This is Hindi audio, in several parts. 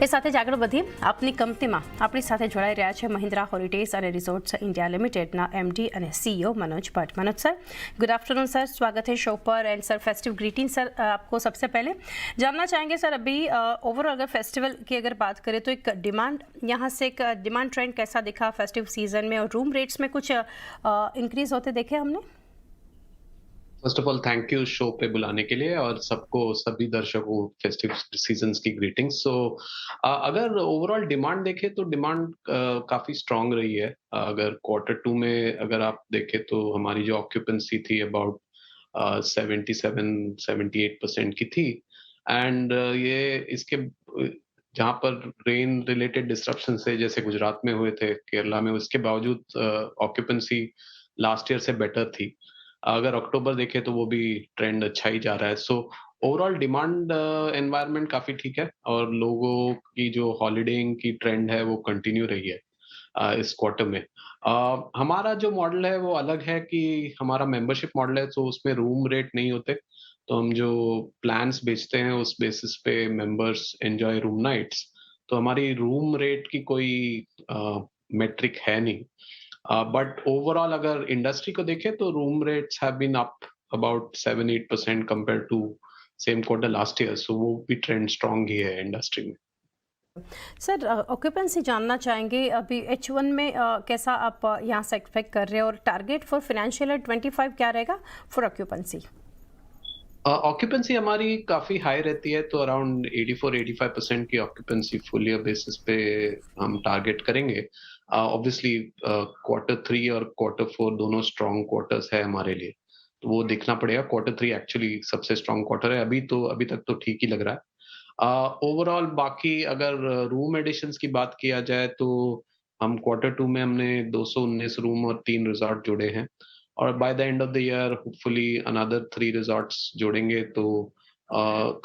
એ સાથે જ આગળ વધી આપની કંપનીમાં આપણી સાથે જોડાઈ રહ્યા છે મહિન્દ્રા હોલિડેઝ અને રિઝોર્ટ્સ इंडिया लिमिटेडના एमडी અને CEO Manoj Bhatt. Manoj sir, good afternoon sir, स्वागत है शो पर। And sir, festive greeting sir आपको। सबसे पहले जानना चाहेंगे सर, अभी ओवरऑल अगर फेस्टिवल की अगर बात करें तो एक डिमांड यहाँ से एक डिमांड ट्रेंड कैसा दिखा फेस्टिव सीजन में, और रूम रेट्स में कुछ इंक्रीज होते देखे हमने? First of all thank you show पे बुलाने के लिए और सबको सभी दर्शकों फेस्टिव सीजन्स की ग्रीटिंग्स। सो अगर ओवरऑल डिमांड देखें तो डिमांड काफी स्ट्रांग रही है। अगर क्वार्टर 2 में अगर आप देखें तो हमारी जो ऑक्यूपेंसी थी अबाउट 77-78% की थी। एंड ये इसके जहाँ पर रेन रिलेटेड डिस्ट्रप्शन से जैसे गुजरात में हुए थे, केरला में, उसके बावजूद ऑक्यूपेंसी लास्ट ईयर से बेटर थी। अगर अक्टूबर देखें तो वो भी ट्रेंड अच्छा ही जा रहा है। सो ओवरऑल डिमांड एनवायरनमेंट काफी ठीक है और लोगों की जो हॉलीडेइंग की ट्रेंड है वो कंटिन्यू रही है इस क्वार्टर में। हमारा जो मॉडल है वो अलग है कि हमारा मेंबरशिप मॉडल है, तो उसमें रूम रेट नहीं होते। तो हम जो प्लान्स बेचते हैं उस बेसिस पे मेंबर्स एंजॉय रूम नाइट्स। तो हमारी रूम रेट की कोई मेट्रिक है नहीं। बट ओवरऑल अगर इंडस्ट्री को देखें तो room rates have been up about 7-8% compare to same quarter last year. So वो भी ट्रेंड स्ट्रांग ही है इंडस्ट्री में। सर, ऑक्यूपेंसी जानना चाहेंगे अभी H1 में कैसा आप यहाँ से एक्सपेक्ट कर रहे हैं, और टारगेट फॉर फाइनेंशियल 25 क्या रहेगा फॉर ऑक्यूपेंसी? ऑक्यूपेंसी हमारी काफी हाई रहती है, तो अराउंड 84-85% की ऑक्यूपेंसी फुल ईयर बेसिस पे हम टारगेट करेंगे। ऑब्वियसली क्वार्टर 3 और क्वार्टर 4 दोनों स्ट्रॉन्ग क्वार्टर्स है हमारे लिए, तो वो देखना पड़ेगा। क्वार्टर 3 एक्चुअली सबसे स्ट्रॉन्ग क्वार्टर है अभी तक तो ठीक ही लग रहा है। ओवरऑल बाकी अगर रूम एडिशंस की बात किया जाए तो हम क्वार्टर 2 में हमने 219 रूम और 3 रिजॉर्ट जोड़े हैं, और by the end of the year hopefully another 3 resorts जोड़ेंगे। तो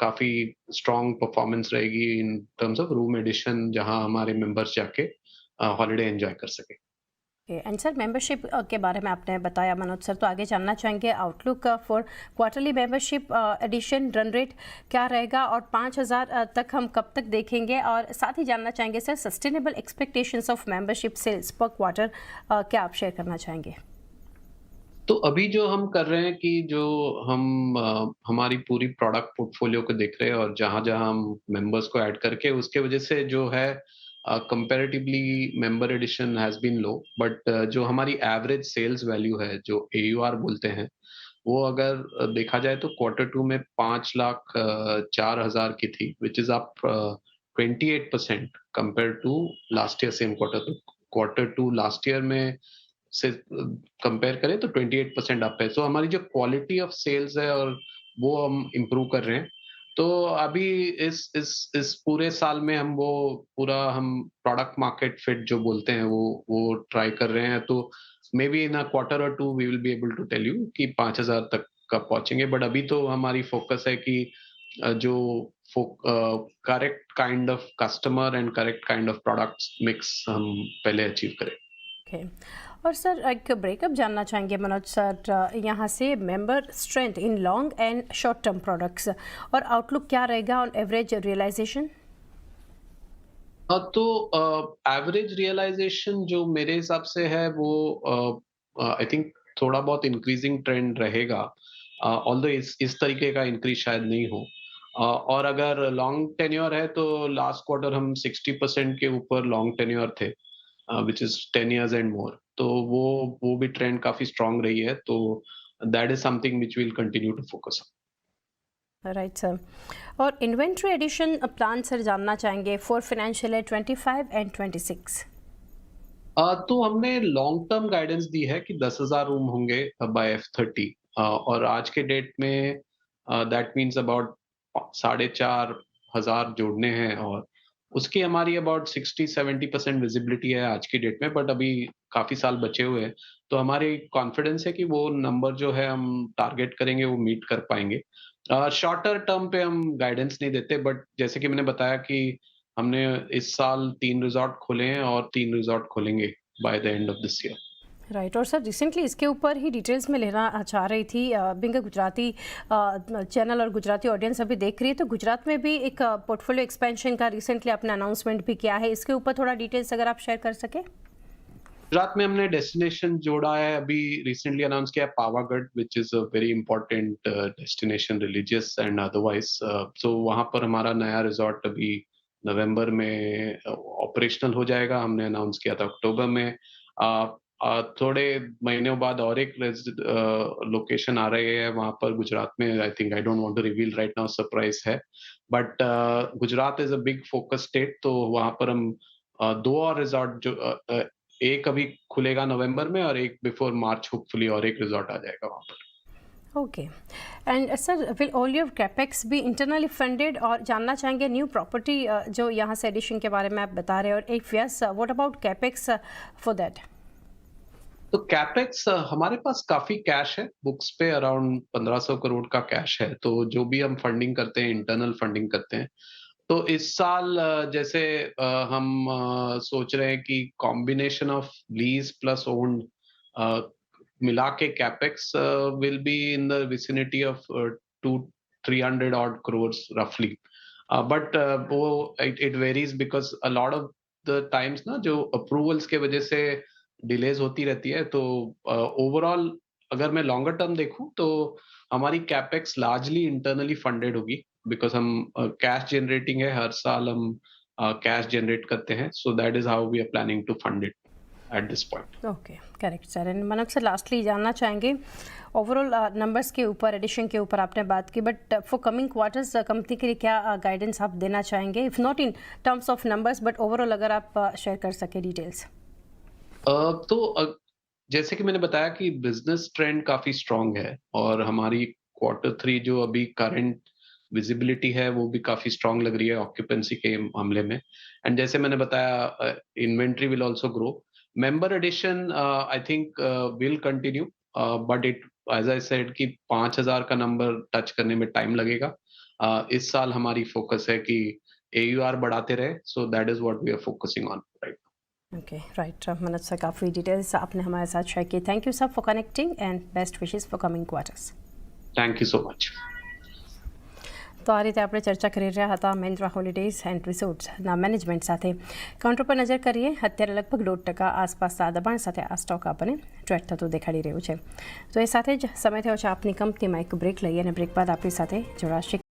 काफी स्ट्रॉन्ग परफॉर्मेंस रहेगी in terms of room addition, जहां हमारे मेंबर्स जाके हॉलिडे एंजॉय कर सके। एंड सर, मेंबरशिप के बारे में आपने बताया मनोज सर, तो आगे जानना चाहेंगे outlook for quarterly membership addition run rate क्या रहेगा, और 5,000 तक हम कब तक देखेंगे? और साथ ही जानना चाहेंगे sir, sustainable expectations of membership sales per quarter क्या आप शेयर करना चाहेंगे? तो अभी जो हम कर रहे हैं कि जो हम हमारी पूरी प्रोडक्ट पोर्टफोलियो को देख रहे हैं और जहाँ-जहाँ हम मेंबर्स को ऐड करके, उसके वजह से जो है comparatively member addition has been low. But जो हमारी एवरेज सेल्स वैल्यू है, जो एयूआर बोलते हैं, वो अगर देखा जाए तो क्वार्टर 2 में 5,04,000 की थी, which is up 28% compared to last year same quarter. तो क्वार्टर 2 लास्ट ईयर में से कंपेयर करें तो 28% अप है। सो हमारी जो क्वालिटी ऑफ सेल्स है और वो हम इम्प्रूव कर रहे हैं। तो अभी इस पूरे साल में हम वो पूरा हम प्रोडक्ट मार्केट फिट जो बोलते हैं वो ट्राई कर रहे हैं। तो may be in a quarter और 2 we will be able to tell you कि 5,000 तक कब पहुंचेंगे। बट अभी तो हमारी फोकस है कि जो correct kind of customer and correct kind of products mix हम पहले अचीव करें। ओके। और सर, एक ब्रेकअप जानना चाहेंगे मनोज सर यहाँ से, member strength in long and short term products, और आउटलुक क्या रहेगा ऑन एवरेज रियलाइजेशन? तो एवरेज रियलाइजेशन जो मेरे हिसाब से है वो आई थिंक थोड़ा बहुत इंक्रीजिंग ट्रेंड रहेगा। ऑल्दो इस तरीके का इंक्रीज शायद नहीं हो। और अगर लॉन्ग टेन्योर है तो लास्ट क्वार्टर हम 60% के ऊपर लॉन्ग टेन्योर थे, which is 10 years and more. तो वो भी ट्रेंड काफी स्ट्रांग रही है। तो that is something which will continue to focus on. Right sir. और इन्वेंट्री एडिशन प्लान सर जानना चाहेंगे फॉर फाइनेंशियल 25 एंड 26? तो हमने लॉन्ग टर्म गाइडेंस दी है कि 10,000 रूम होंगे बाय F30। और आज के डेट में दैट मीन्स अबाउट 4,500 जोड़ने हैं, और उसकी हमारी अबाउट 60-70% विजिबिलिटी है आज की डेट में। बट अभी काफी साल बचे हुए हैं, तो हमारी कॉन्फिडेंस है कि वो नंबर जो है हम टारगेट करेंगे वो मीट कर पाएंगे। शॉर्टर टर्म पे हम गाइडेंस नहीं देते, बट जैसे कि मैंने बताया कि हमने इस साल 3 रिज़ॉर्ट खोले हैं और 3 रिज़ॉर्ट खोलेंगे bye the end of this year. Right. और सर रिसेंटली इसके ऊपर ही डिटेल्स में लेना चाह रही थी, बिंग गुजराती चैनल और गुजराती ऑडियंस अभी देख रही है, तो गुजरात में भी एक पोर्टफोलियो एक्सपेंशन का रिसेंटली आपने अनाउंसमेंट भी किया है, इसके ऊपर थोड़ा डिटेल्स अगर आप शेयर कर सके। गुजरात में हमने डेस्टिनेशन जोड़ा है, अभी रिसेंटली अनाउंस किया है Pavagadh, which is a very important destination religious and otherwise. So वहां पर हमारा नया रिजॉर्ट अभी नवंबर में ऑपरेशनल हो जाएगा। हमने अनाउंस किया था अक्टूबर में। थोड़े महीनों बाद और एक लोकेशन आ रही है वहां पर गुजरात में। I think I don't want to reveal right now, surprise है, but Gujarat is a big focus state. तो वहां पर हम दो और रिजॉर्ट जो एक अभी खुलेगा नवंबर में और एक बिफोर मार्च होपफुली और एक रिजॉर्ट आ जाएगा वहां पर। Okay. And sir will all your capex भी इंटरनली फंडेड, और जानना चाहेंगे न्यू प्रॉपर्टी जो यहाँ से एडिशन के बारे में आप बता रहे हैं, और if yes what about capex for that. तो कैपेक्स हमारे पास काफी कैश है, बुक्स पे अराउंड 1500 करोड़ का कैश है। तो जो भी हम फंडिंग करते हैं इंटरनल फंडिंग करते हैं। तो इस साल जैसे हम सोच रहे हैं कि combination of lease plus owned मिला के capex will be in the vicinity of 200-300 odd crores roughly. But वो it varies because a lot of the times ना जो अप्रूवल्स के वजह से डिलेज होती रहती है। तो ओवरऑल अगर मैं लॉन्गर टर्म देखूं तो हमारी कैपेक्स लार्जली इंटरनली फंडेड होगी, बिकॉज हम कैश जनरेटिंग है, हर साल हम कैश जनरेट करते हैं। So that is how we are planning to fund it at this point. Okay, correct sir. And Manoj sir lastly जानना चाहेंगे ओवरऑल नंबर्स के ऊपर, एडिशन के ऊपर आपने बात की, but for coming quarters company के लिए क्या गाइडेंस आप देना चाहेंगे, if not in terms of numbers but overall अगर आप शेयर कर सके डिटेल्स। जैसे कि मैंने बताया कि बिजनेस ट्रेंड काफी स्ट्रांग है और हमारी Q3 जो अभी करंट विजिबिलिटी है वो भी काफी स्ट्रांग लग रही है ऑक्यूपेंसी के मामले में। एंड जैसे मैंने बताया inventory will also grow. Member addition I think will continue, but it as I said कि 5000 का नंबर टच करने में टाइम लगेगा। इस साल हमारी फोकस है कि AUR बढ़ाते रहे। So that is what we are focusing on right. Okay, right. Manoj sir काफ़ी डिटेल्स आपने हमारे साथ शेयर की। Thank you sir for connecting and best wishes for coming quarters. Thank you so much. તો આ રીતે આપણે ચર્ચા કરી રહ્યા હતા મહિન્દ્રા હોલિડેઝ એન્ડ રિસોર્ટ્સના મેનેજમેન્ટ સાથે। કાઉન્ટર પર નજર કરીએ, અત્યારે લગભગ 1.5% આસપાસના દબાણ સાથે આ સ્ટોક આપણને ટ્રેડ થતો દેખાડી રહ્યું છે। તો એ સાથે જ સમય થયો છે આપની કંપનીમાં એક બ્રેક લઈએ અને બ્રેક બાદ આપણી સાથે જોડાશે